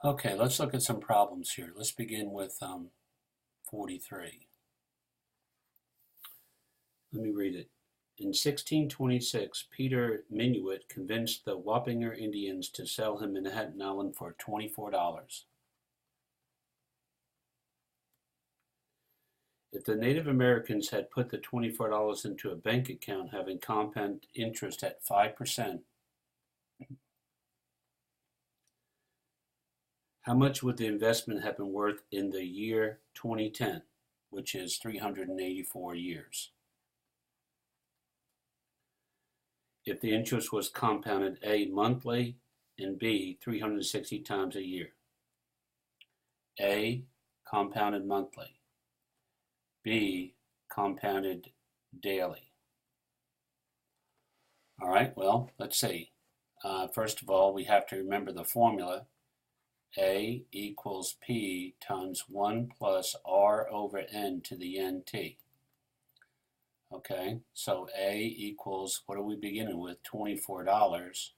Okay, let's look at some problems here. Let's begin with 43. Let me read it. In 1626, Peter Minuit convinced the Wappinger Indians to sell him Manhattan Island for $24. If the Native Americans had put the $24 into a bank account having compound interest at 5%, how much would the investment have been worth in the year 2010, which is 384 years? If the interest was compounded A, monthly, and B, 360 times a year. A, compounded monthly. B, compounded daily. All right, well, let's see. First of all, we have to remember the formula. A equals P times 1 plus R over N to the NT. Okay, so A equals, what are we beginning with? $24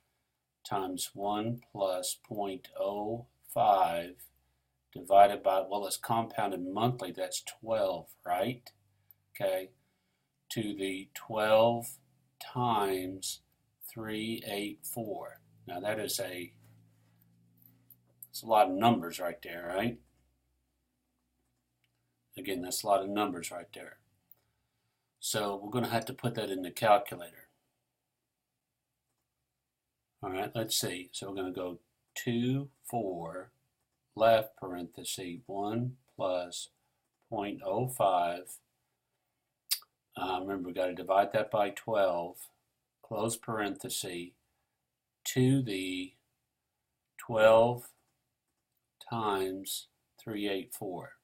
times 1 plus 0.05 divided by, well, it's compounded monthly, that's 12, right? Okay, to the 12 times 384. Now that is it's a lot of numbers right there, right? Again, that's a lot of numbers right there. So we're going to have to put that in the calculator. All right, let's see. So we're going to go 2, 4, left parenthesis, 1 plus 0.05. Remember, we've got to divide that by 12, close parenthesis, to the 12 times 384.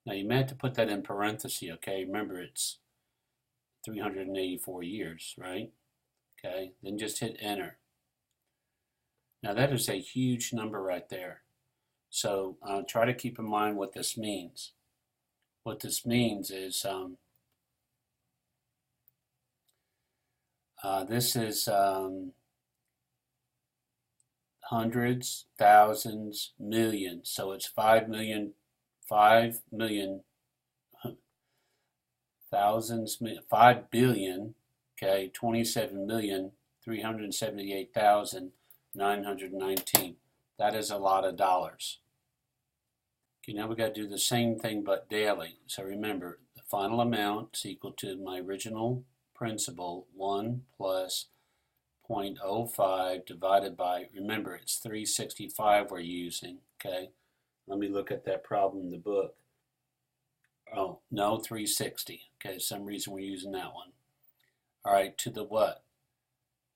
Now you may have to put that in parentheses, okay? Remember, it's 384 years, right? Okay, then just hit enter. Now that is a huge number right there. So try to keep in mind what this means. What this means is this is hundreds, thousands, millions. So it's 5 million, thousands, 5 billion, okay, 27,378,919. That is a lot of dollars. Okay, now we got to do the same thing but daily. So remember, the final amount is equal to my original principal, 1 plus 0.05 divided by, remember, it's 365 we're using, okay? Let me look at that problem in the book. Oh, no, 360. Okay, some reason we're using that one. All right, to the what?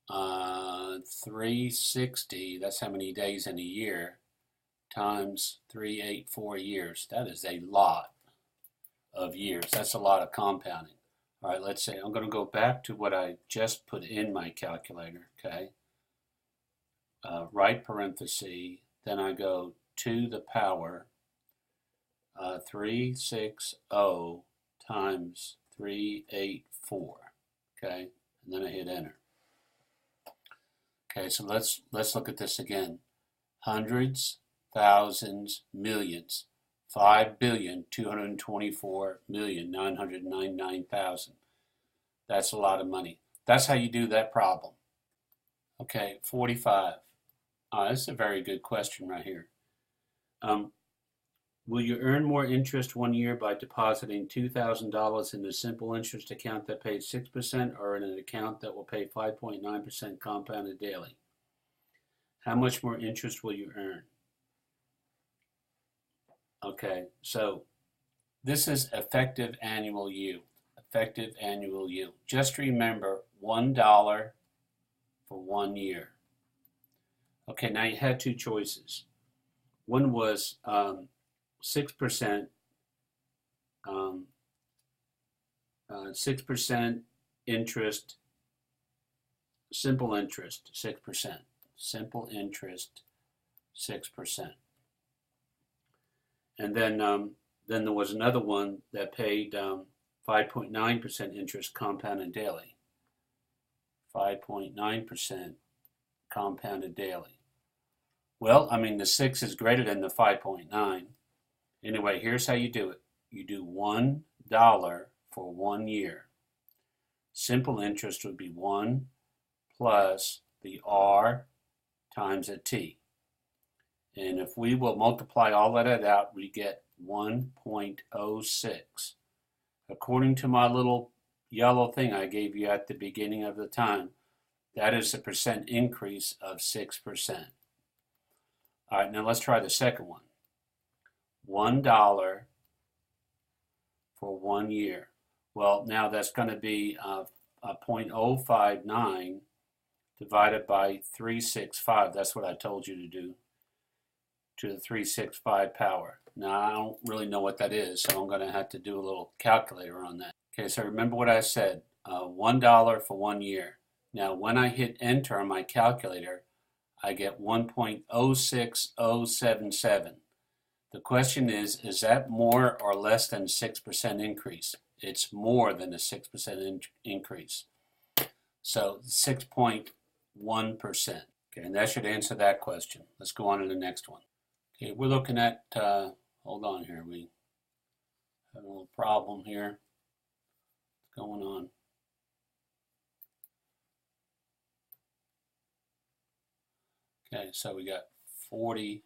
360, that's how many days in a year, times 384 years. That is a lot of years. That's a lot of compounding. All right, let's say I'm going to go back to what I just put in my calculator, okay? Right parenthesis, then I go to the power 360 times 384, okay? And then I hit enter. Okay, so let's look at this again. Hundreds, thousands, millions. 5,224,999,000. That's a lot of money. That's how you do that problem. Okay, 45. This is a very good question right here. Will you earn more interest one year by depositing $2,000 in a simple interest account that pays 6% or in an account that will pay 5.9% compounded daily? How much more interest will you earn? Okay, so this is effective annual yield. Effective annual yield. Just remember, $1 for 1 year. Okay, now you had two choices. One was 6%, 6% interest, simple interest, 6%. Simple interest, 6%. And then there was another one that paid 5.9% interest compounded daily. 5.9% compounded daily. Well, I mean, the 6 is greater than the 5.9. Anyway, here's how you do it. You do $1 for 1 year. Simple interest would be 1 plus the R times a T. And if we will multiply all of that out, we get 1.06. According to my little yellow thing I gave you at the beginning of the time, that is a percent increase of 6%. All right, now let's try the second one. $1 for 1 year. Well, now that's going to be 0.059 divided by 365. That's what I told you to do, to the 365 power. Now, I don't really know what that is, so I'm going to have to do a little calculator on that. Okay, so remember what I said, $1 for 1 year. Now, when I hit enter on my calculator, I get 1.06077. The question is that more or less than 6% increase? It's more than a 6% increase. So 6.1%. Okay, and that should answer that question. Let's go on to the next one. Okay, we're looking at, hold on here, we have a little problem here. What's going on? Okay, so we got 47,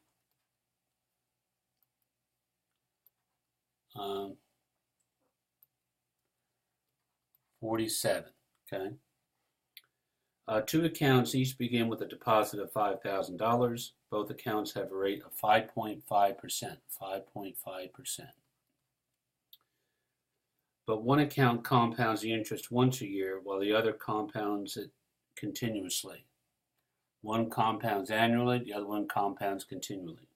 okay? Two accounts each begin with a deposit of $5,000. Both accounts have a rate of 5.5%, 5.5%. But one account compounds the interest once a year, while the other compounds it continuously. One compounds annually, the other one compounds continually.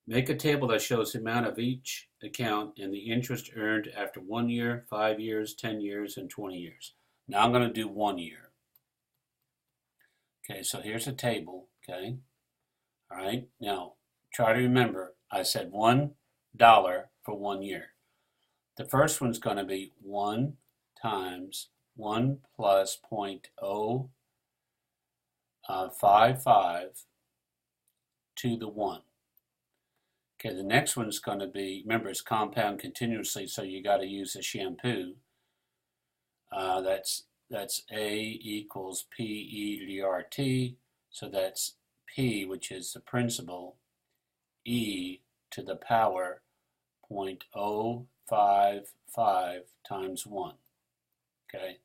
Make a table that shows the amount of each account and the interest earned after 1 year, 5 years, 10 years, and 20 years. Now I'm going to do 1 year. Okay, so here's a table, okay? All right, now try to remember, I said $1 for 1 year. The first one's going to be 1 times 1 plus 0.055 to the 1. Okay, the next one's going to be, remember it's compound continuously, so you got to use a shampoo. That's A equals P e to the RT, so that's P, which is the principal, e to the power 0.055 times 1. Okay?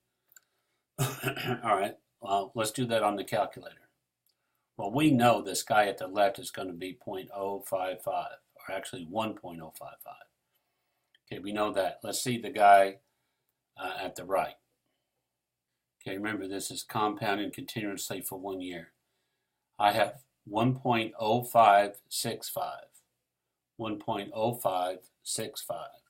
All right, well, let's do that on the calculator. Well, we know this guy at the left is going to be 0.055, or actually 1.055. Okay, we know that. Let's see the guy at the right. Okay, remember this is compounding continuously for 1 year. I have 1.0565. 1.0565.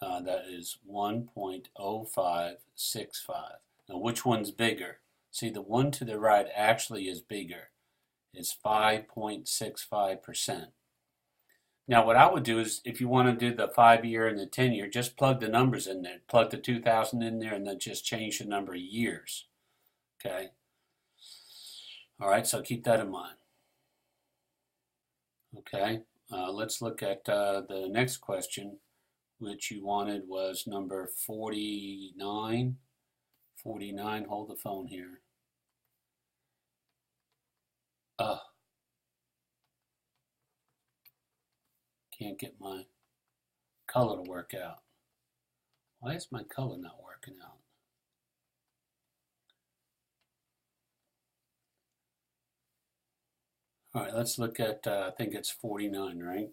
That is 1.0565. Now, which one's bigger? See, the one to the right actually is bigger. It's 5.65%. Now, what I would do is, if you want to do the 5-year and the 10-year, just plug the numbers in there. Plug the 2000 in there and then just change the number of years. Okay? All right, so keep that in mind. Okay, let's look at the next question, which you wanted was number 49. 49, hold the phone here. Can't get my color to work out. Why is my color not working out? All right, let's look at, I think it's 49, right?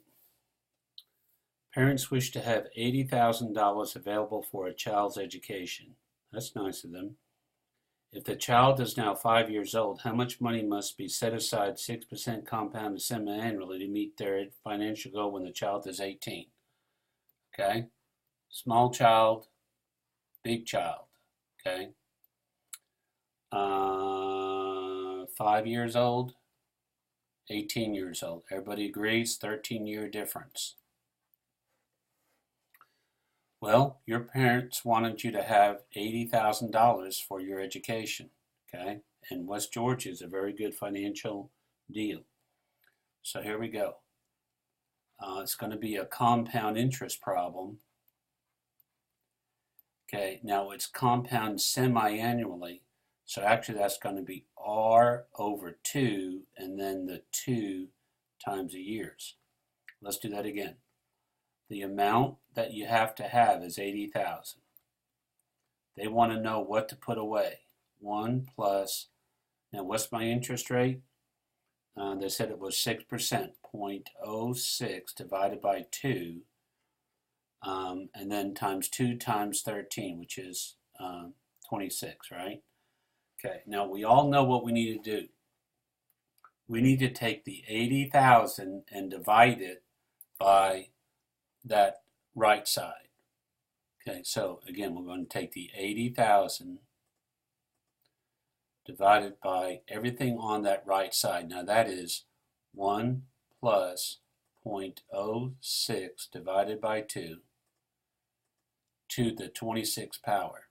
Parents wish to have $80,000 available for a child's education. That's nice of them. If the child is now 5 years old, how much money must be set aside 6% compounded semi-annually to meet their financial goal when the child is 18? Okay? Small child, big child. Okay? 5 years old, 18 years old. Everybody agrees, 13-year difference. Well, your parents wanted you to have $80,000 for your education, okay? And West Georgia is a very good financial deal. So here we go. It's going to be a compound interest problem. Okay, now it's compound semi-annually. So actually that's going to be R over 2 and then the 2 times the years. Let's do that again. The amount that you have to have is 80,000. They want to know what to put away. 1 plus, now what's my interest rate? They said it was 6%, 0.06 divided by 2, and then times 2 times 13, which is 26, right? Okay, now we all know what we need to do. We need to take the 80,000 and divide it by that right side. Okay, so again, we're going to take the 80,000 divided by everything on that right side. Now that is 1 plus 0.06 divided by 2 to the 26 power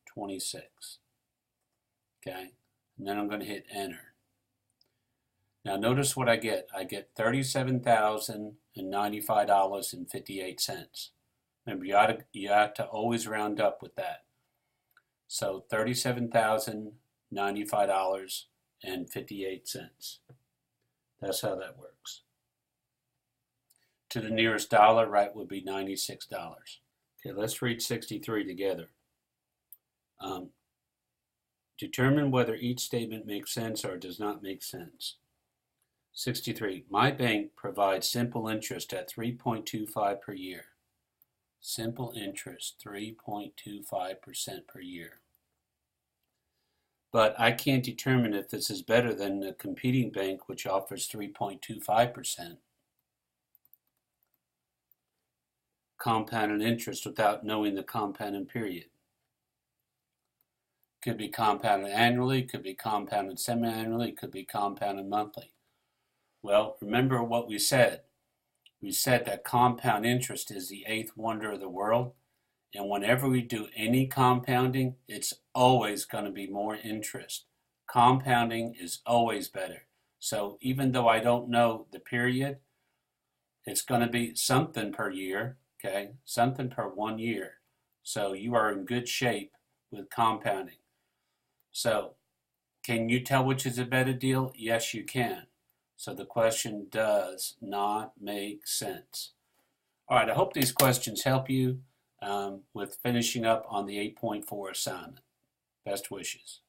26. Okay, and then I'm going to hit enter. Now notice what I get. I get $37,095.58. Remember, you ought to always round up with that. So $37,095.58. That's how that works. To the nearest dollar, right, would be $96. Okay, let's read 63 together. Determine whether each statement makes sense or does not make sense. 63. My bank provides simple interest at 3.25% per year. Simple interest, 3.25% per year. But I can't determine if this is better than the competing bank, which offers 3.25% compounded interest without knowing the compounding period. Could be compounded annually, could be compounded semi-annually, could be compounded monthly. Well, remember what we said. We said that compound interest is the eighth wonder of the world, and whenever we do any compounding, it's always going to be more interest. Compounding is always better. So even though I don't know the period, it's going to be something per year, okay? Something per 1 year. So you are in good shape with compounding. So, can you tell which is a better deal? Yes, you can. So the question does not make sense. All right, I hope these questions help you with finishing up on the 8.4 assignment. Best wishes.